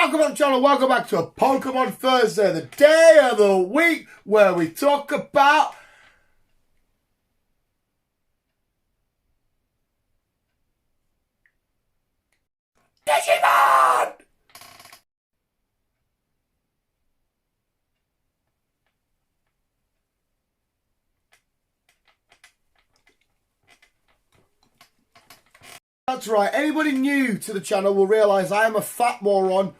Welcome back to the channel, welcome back to a Pokemon Thursday, the day of the week where we talk about Digimon! That's right, anybody new to the channel will realise I am a fat moron.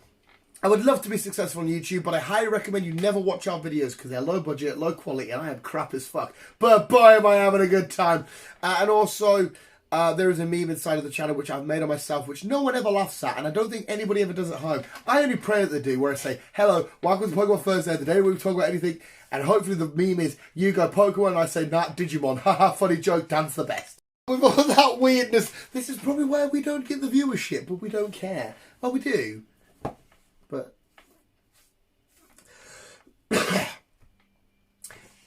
I would love to be successful on YouTube, but I highly recommend you never watch our videos because they're low budget, low quality, and I am crap as fuck. But boy, am I having a good time. And also, there is a meme inside of the channel which I've made on myself, which no one ever laughs at, and I don't think anybody ever does at home. I only pray that they do, where I say, hello, welcome to Pokemon Thursday, the day where we talk about anything, and hopefully the meme is, you go Pokemon, and I say, nah, Digimon, haha, funny joke, Dan's the best. With all that weirdness, this is probably where we don't get the viewership, but we don't care. Well, we do. But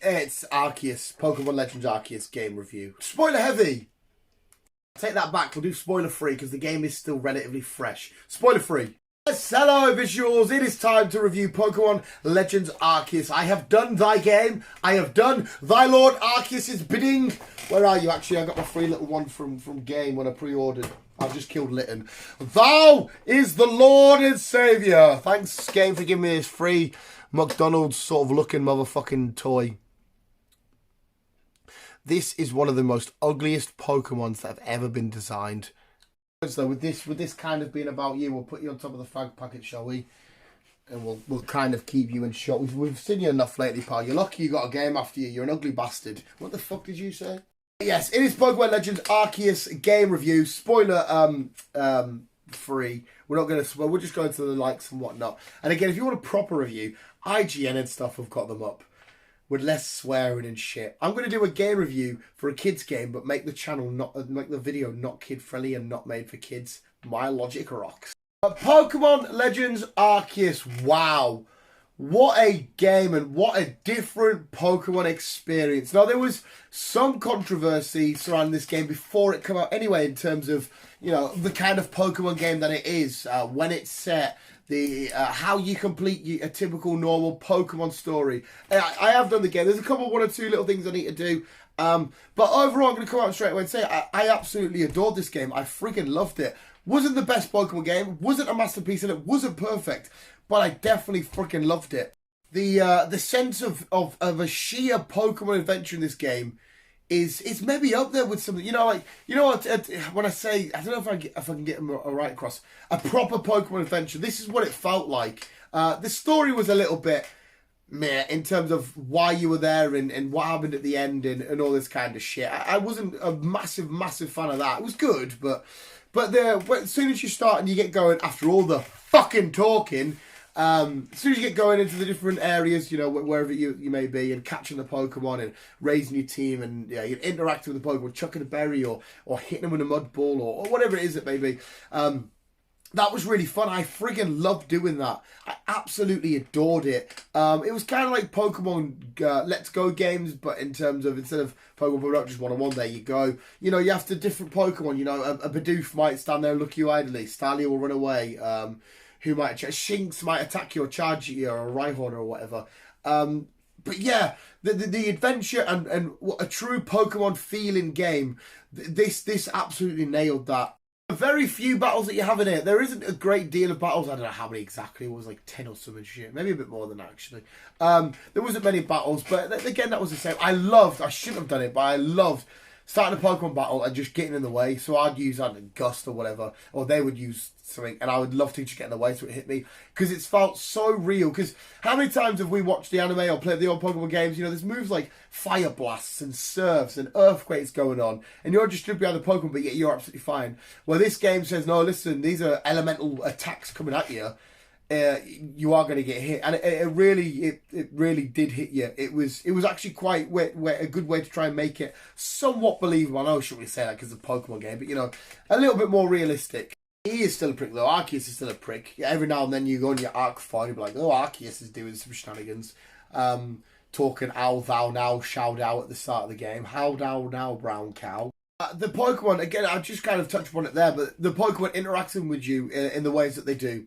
it's Arceus, Pokemon Legends Arceus game review. Spoiler heavy! Take that back, we'll do spoiler free because the game is still relatively fresh. Spoiler free. Yes, hello visuals, it is time to review Pokemon Legends Arceus. I have done thy game, I have done thy Lord Arceus's bidding. Where are you? Actually, I got my free little one from game when I pre-ordered. I've just killed Lytton. Thou is the Lord and Saviour. Thanks, game, for giving me this free McDonald's sort of looking motherfucking toy. This is one of the most ugliest Pokemons that have ever been designed. So with this kind of being about you, we'll put you on top of the fag packet, shall we? And we'll kind of keep you in shot. We've seen you enough lately, pal. You're lucky you got a game after you. You're an ugly bastard. What the fuck did you say? Yes, it is Pokemon Legends Arceus game review. Spoiler free. We're not going to. We're just going to the likes and whatnot. And again, if you want a proper review, IGN and stuff have got them up with less swearing and shit. I'm going to do a game review for a kids game, but make the channel make the video not kid friendly and not made for kids. My logic rocks. Pokemon Legends Arceus. Wow. What a game and what a different Pokemon experience. Now, there was some controversy surrounding this game before it came out anyway, in terms of, you know, the kind of Pokemon game that it is, when it's set, the how you complete a typical normal Pokemon story. I have done the game. There's a couple, one or two little things I need to do. But overall, I'm going to come out straight away and say I absolutely adored this game. I freaking loved it. Wasn't the best Pokemon game. Wasn't a masterpiece, and it wasn't perfect. But I definitely freaking loved it. The sense of a sheer Pokemon adventure in this game is maybe up there with something. You know, like, you know what? When I say, I don't know if I can get them right across, a proper Pokemon adventure. This is what it felt like. The story was a little bit meh in terms of why you were there and what happened at the end and all this kind of shit. I wasn't a massive fan of that. It was good, but as soon as you start and you get going, after all the fucking talking, as soon as you get going into the different areas, you know, wherever you may be, and catching the Pokemon and raising your team, and yeah, you're interacting with the Pokemon, chucking a berry or hitting them with a mud ball or whatever it is it may be. That was really fun. I friggin' loved doing that. I absolutely adored it. It was kind of like Pokemon Let's Go games, but in terms of, instead of Pokemon Product just one-on-one, there you go. You know, you have to different Pokemon. You know, a Bidoof might stand there and look you idly. Starly will run away. Who might Shinx might attack you or charge you, or a Rhyhorn or whatever. But yeah, the adventure and a true Pokemon feeling game. This absolutely nailed that. Very few battles that you have in it. There isn't a great deal of battles. I don't know how many exactly. It was like 10 or something shit. Maybe a bit more than that, actually. There wasn't many battles, but again, that was the same. I shouldn't have done it, but I loved starting a Pokemon battle and just getting in the way. So I'd use Gust or whatever, or they would use something, and I would love to just get in the way so it hit me, because it's felt so real. Because how many times have we watched the anime or played the old Pokemon games? You know, there's moves like fire blasts and surfs and earthquakes going on, and you're just stood behind the Pokemon, but yet you're absolutely fine. Well, this game says, no, listen, these are elemental attacks coming at you. You are going to get hit, and it really did hit you. It was actually quite a good way to try and make it somewhat believable. I know I shouldn't really say that because it's a Pokemon game, but you know, a little bit more realistic. He is still a prick though. Arceus is still a prick. Every now and then you go on your Arc 5 and be like, oh, Arceus is doing some shenanigans. Talking ow thou now, shout out at the start of the game. How thou now, brown cow. The Pokemon, again, I just kind of touched upon it there, but the Pokemon interacting with you in the ways that they do.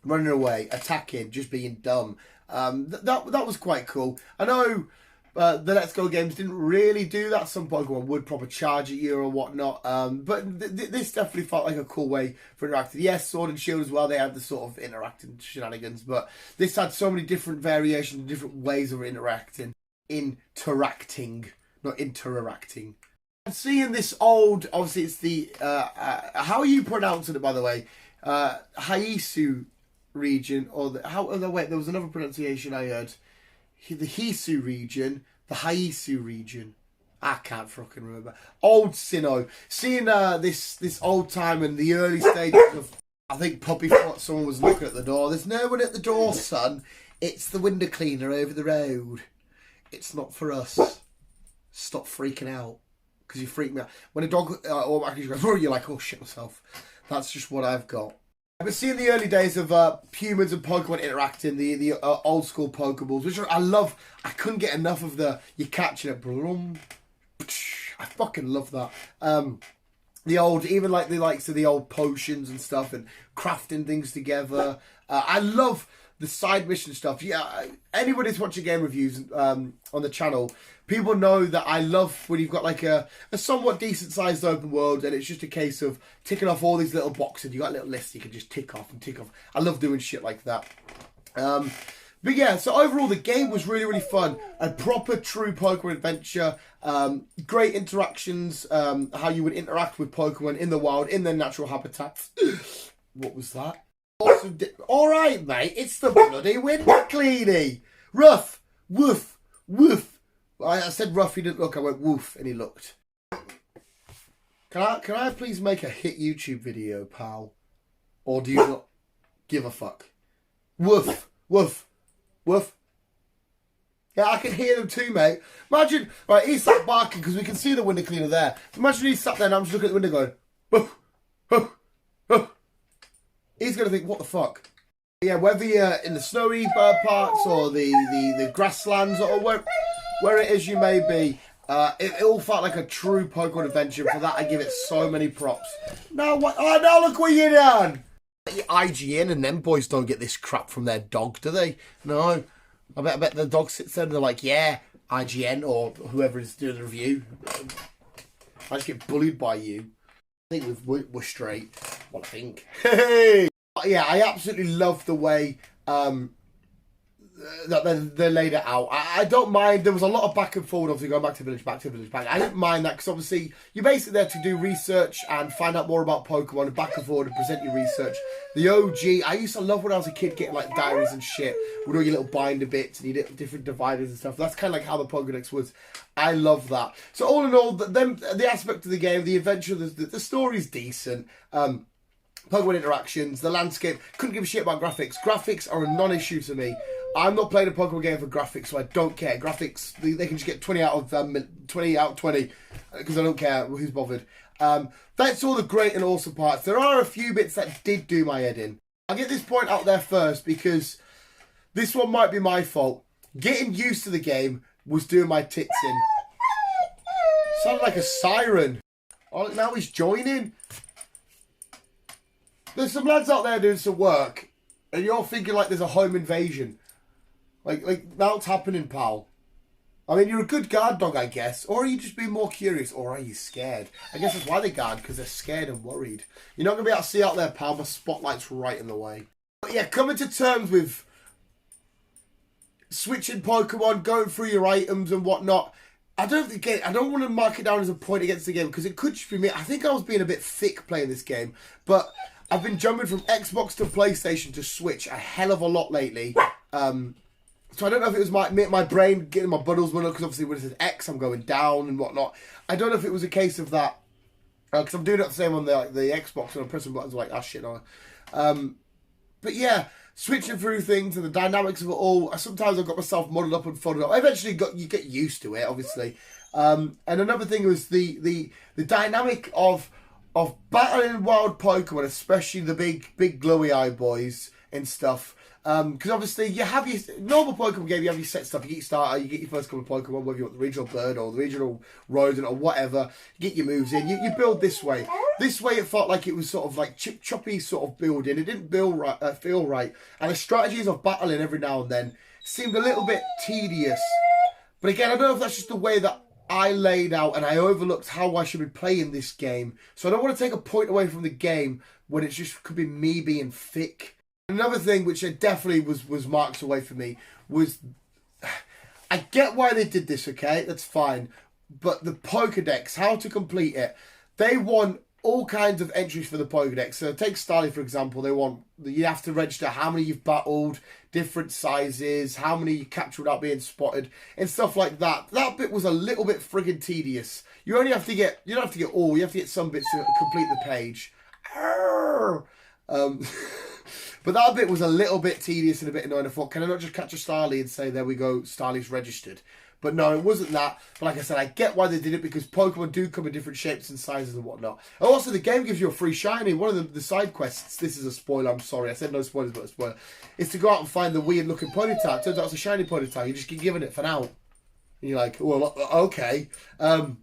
running away, attacking, just being dumb. That was quite cool. I know the Let's Go games didn't really do that. Some Pokemon would proper charge at you or whatnot. But this definitely felt like a cool way for interacting. Yes, Sword and Shield as well, they had the sort of interacting shenanigans. But this had so many different variations, different ways of interacting. Not interacting. I'm seeing this old, obviously it's the, how are you pronouncing it by the way? Haisu region, or wait, there was another pronunciation I heard. The Hisu region, the Haisu region. I can't fucking remember. Old Sinnoh. Seeing this old time in the early stages of, I think Puppy thought someone was knocking at the door. There's no one at the door, son. It's the window cleaner over the road. It's not for us. Stop freaking out. Because you freak me out. When a dog automatically goes, oh, you're like, oh shit myself. That's just what I've got. I've been seeing the early days of humans and Pokemon interacting, the old school Pokeballs, which I love. I couldn't get enough of you're catching it. I fucking love that. The old, even like the likes of the old potions and stuff and crafting things together. I love the side mission stuff. Yeah, anybody who's watching game reviews on the channel, people know that I love when you've got like a somewhat decent sized open world and it's just a case of ticking off all these little boxes. You got a little list you can just tick off and tick off. I love doing shit like that. But yeah, so overall the game was really, really fun. A proper, true Pokemon adventure. Great interactions. How you would interact with Pokemon in the wild, in their natural habitats. What was that? Awesome. Alright, mate. It's the bloody window cleanie. Rough. Woof. Woof. I said rough, he didn't look. I went woof, and he looked. Can I please make a hit YouTube video, pal? Or do you not give a fuck? Woof. Woof. Woof. Yeah, I can hear them too, mate. Imagine, right, he's sat barking because we can see the window cleaner there. Imagine he's sat there and I'm just looking at the window going, woof, woof, woof. He's going to think, what the fuck? Yeah, whether you're in the snowy parts or the grasslands or where it is you may be, it all felt like a true Pokemon adventure. For that, I give it so many props. Now, what? Oh, now look what you done! IGN and them boys don't get this crap from their dog, do they? No. I bet the dog sits there and they're like, yeah, IGN or whoever is doing the review. I just get bullied by you. I think we're straight. Well, I think. Hey! Yeah, I absolutely love the way that they laid it out. I don't mind. There was a lot of back and forward, obviously, going back to village, back. I didn't mind that because obviously you're basically there to do research and find out more about Pokemon and back and forward and present your research. The OG, I used to love when I was a kid getting like diaries and shit with all your little binder bits and your different dividers and stuff. That's kind of like how the Pokedex was. I love that. So all in all, the aspect of the game, the adventure, the story's decent. Pokemon interactions, the landscape, couldn't give a shit about graphics. Graphics are a non-issue to me. I'm not playing a Pokemon game for graphics, so I don't care. Graphics, they can just get 20 out of 20 because I don't care. Who's bothered? That's all the great and awesome parts. There are a few bits that did do my head in. I'll get this point out there first because this one might be my fault. Getting used to the game was doing my tits in. Sounded like a siren. Oh, now he's joining. There's some lads out there doing some work, and you're thinking like there's a home invasion. Like now it's happening, pal. I mean, you're a good guard dog, I guess. Or are you just being more curious, or are you scared? I guess that's why they guard, because they're scared and worried. You're not going to be able to see out there, pal. My spotlight's right in the way. But yeah, coming to terms with switching Pokemon, going through your items and whatnot. I don't want to mark it down as a point against the game, because it could just be me. I think I was being a bit thick playing this game, but I've been jumping from Xbox to PlayStation to Switch a hell of a lot lately. So I don't know if it was my brain getting my buttons run up, because obviously when it says X, I'm going down and whatnot. I don't know if it was a case of that, because I'm doing it the same on the Xbox, and I'm pressing buttons like, oh shit, no. But yeah, switching through things and the dynamics of it all, sometimes I've got myself muddled up and fuddled up. I eventually you get used to it, obviously. And another thing was the dynamic of battling wild Pokemon, especially the big glowy eye boys and stuff. Because obviously you have your normal Pokemon game, you have your set stuff, you get your starter, you get your first couple of Pokemon, whether you want the regional bird or the regional rodent or whatever, you get your moves in, you build this way. This way it felt like it was sort of like choppy sort of building. It didn't feel right. And the strategies of battling every now and then seemed a little bit tedious. But again, I don't know if that's just the way that I laid out and I overlooked how I should be playing this game. So I don't want to take a point away from the game when it just could be me being thick. Another thing which definitely was marks away for me was, I get why they did this, okay? That's fine. But the Pokedex, how to complete it, they want all kinds of entries for the Pokedex. So take Starly, for example. You have to register how many you've battled, different sizes, how many you captured without being spotted, and stuff like that. That bit was a little bit friggin' tedious. You don't have to get all, you have to get some bits to complete the page. But that bit was a little bit tedious and a bit annoying. I thought, can I not just catch a Starly and say, there we go, Starly's registered? But no, it wasn't that. But like I said, I get why they did it, because Pokemon do come in different shapes and sizes and whatnot. And also, the game gives you a free shiny. One of the side quests, this is a spoiler, I'm sorry. I said no spoilers, but a spoiler. Is to go out and find the weird looking Ponyta. Turns out it's a shiny Ponyta. You just get given it for now. And you're like, well, okay. But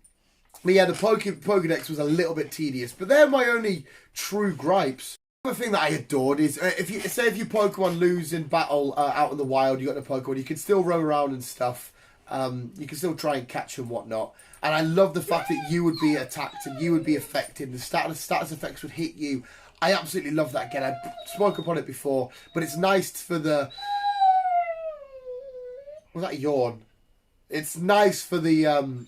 yeah, the Pokedex was a little bit tedious. But they're my only true gripes. Another thing that I adored is, if your Pokemon lose in battle out in the wild, you got the Pokemon, you can still roam around and stuff. You can still try and catch and whatnot. And I love the fact that you would be attacked and you would be affected. The status effects would hit you. I absolutely love that. Again, I spoke upon it before, but it's nice for the... Was that a yawn? It's nice for the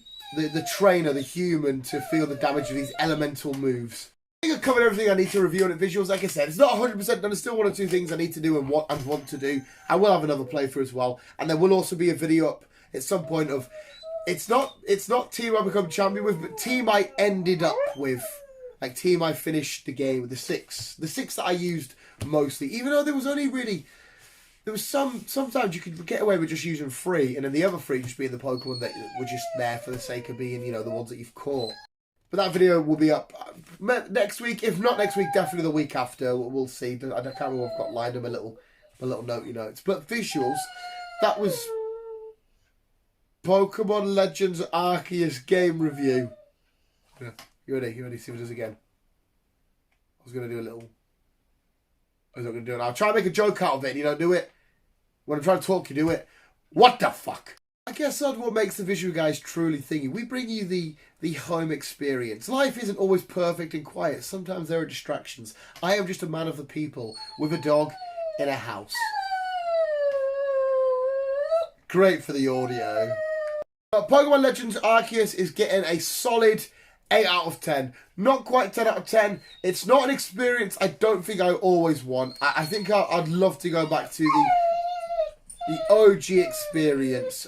trainer, the human, to feel the damage of these elemental moves. I think I've covered everything I need to review on it. Visuals, like I said, it's not 100% done. There's still one or two things I need to do and want to do. I will have another playthrough as well. And there will also be a video up at some point of... It's not team I become champion with, but team I ended up with. Like, team I finished the game with, the six. The six that I used mostly. Even though there was only really... There was sometimes you could get away with just using 3, and then the other 3 just being the Pokemon that were just there for the sake of being, you know, the ones that you've caught. But that video will be up next week. If not next week, definitely the week after. We'll see. I can't remember what I've got lined in my little notes. But visuals, that was Pokemon Legends Arceus game review. Yeah. You ready? See what it is again. I was going to do a little... I was not going to do it. I'll try and make a joke out of it and you don't do it. When I'm trying to talk, you do it. What the fuck? I guess that's what makes the Visual Guys truly thingy. We bring you the home experience. Life isn't always perfect and quiet. Sometimes there are distractions. I am just a man of the people with a dog in a house. Great for the audio. Pokemon Legends Arceus is getting a solid 8 out of 10. Not quite 10 out of 10. It's not an experience I don't think I always want. I think I'd love to go back to the OG experience.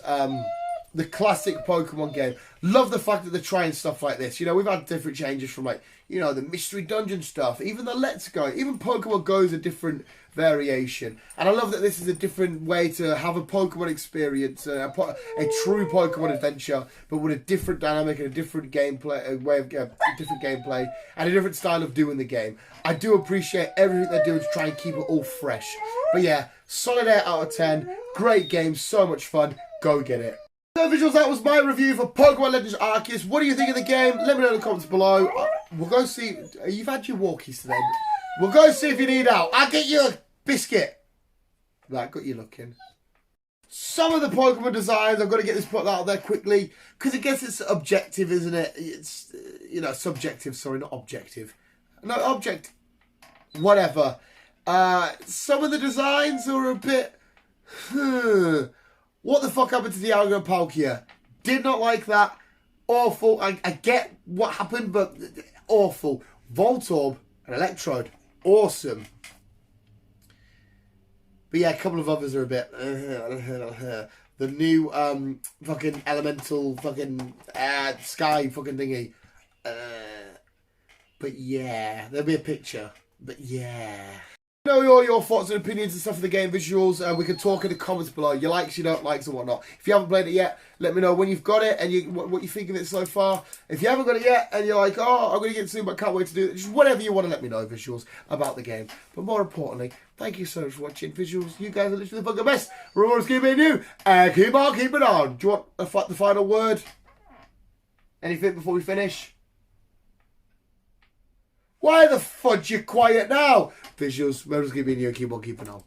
The classic Pokemon game. Love the fact that they're trying stuff like this. You know, we've had different changes from, like, you know, the Mystery Dungeon stuff. Even the Let's Go. Even Pokemon Go is a different variation. And I love that this is a different way to have a Pokemon experience. A true Pokemon adventure. But with a different dynamic and a different gameplay. Different gameplay. And a different style of doing the game. I do appreciate everything they're doing to try and keep it all fresh. But yeah, solid 8 out of 10. Great game. So much fun. Go get it. So visuals, that was my review for Pokemon Legends Arceus. What do you think of the game? Let me know in the comments below. We'll go see... You've had your walkies today. We'll go see if you need out. I'll get you a biscuit. Right, got you looking. Some of the Pokemon designs, I've got to get this put out there quickly. Because I guess it's objective, isn't it? It's, you know, subjective. Sorry, not objective. No, object. Whatever. Some of the designs are a bit... What the fuck happened to the Dialga Palkia? Did not like that. Awful. I get what happened, but awful. Voltorb and Electrode. Awesome. But yeah, a couple of others are a bit... The new fucking elemental fucking sky fucking thingy. But yeah, there'll be a picture. But yeah. Know all your thoughts and opinions and stuff of the game visuals, and we can talk in the comments below. Your likes, your don't likes, and whatnot. If you haven't played it yet, let me know when you've got it and what you think of it so far. If you haven't got it yet and you're like, oh, I'm going to get it soon, but can't wait to do it, just whatever you want to let me know, visuals, about the game. But more importantly, thank you so much for watching, visuals. You guys are literally the fucking best. Remember to keep it new and keep on keeping on. Do you want the final word? Anything before we finish? Why the fudge you quiet now? Visuals, remember to keep it new and keep on keeping on.